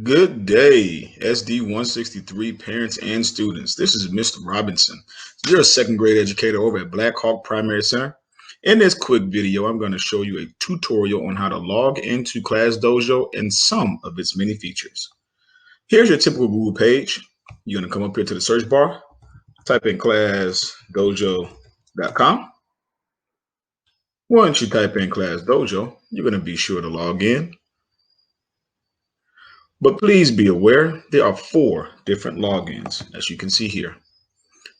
Good day, SD 163 parents and students. This is Mr. Robinson. You're a second grade educator over at Black Hawk Primary Center. In this quick video, I'm going to show you a tutorial on how to log into Class Dojo and some of its many features. Here's your typical Google page. You're going to come up here to the search bar, type in classdojo.com. Once you type in Class Dojo, you're going to be sure to log in. But please be aware, there are 4 different logins, as you can see here.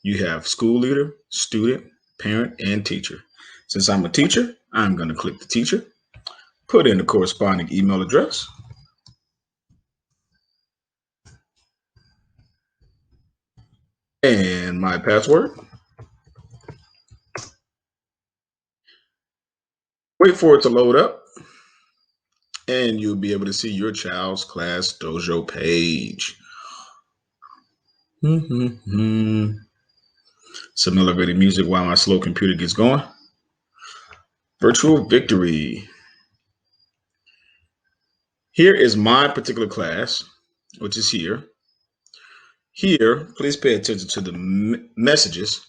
You have school leader, student, parent, and teacher. Since I'm a teacher, I'm going to click the teacher, put in the corresponding email address, and my password. Wait for it to load up, and you'll be able to see your child's Class Dojo page. Some elevated music while my slow computer gets going. Virtual victory. Here is my particular class, which is here. Here, please pay attention to the messages,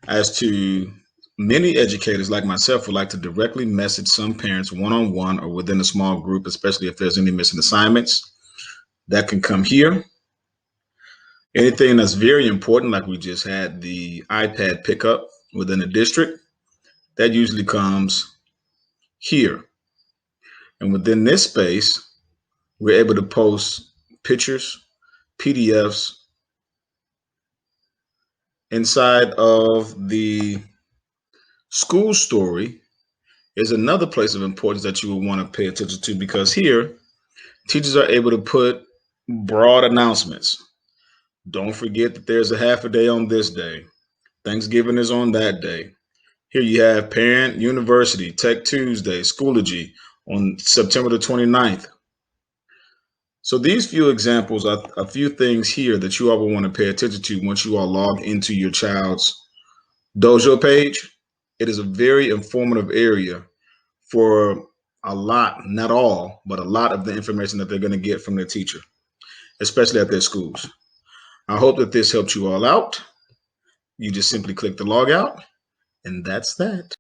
as to many educators like myself would like to directly message some parents one-on-one or within a small group, especially if there's any missing assignments. That can come here. Anything that's very important, like we just had the iPad pickup within a district, that usually comes here. And within this space, we're able to post pictures, PDFs. Inside of the school story is another place of importance that you will want to pay attention to, because here, teachers are able to put broad announcements. Don't forget that there's a half a day on this day. Thanksgiving is on that day. Here you have Parent University, Tech Tuesday, Schoology on September the 29th. So these few examples are a few things here that you all will want to pay attention to once you all log into your child's dojo page. It is a very informative area for a lot, not all, but a lot of the information that they're going to get from their teacher, especially at their schools. I hope that this helped you all out. You just simply click the logout, and that's that.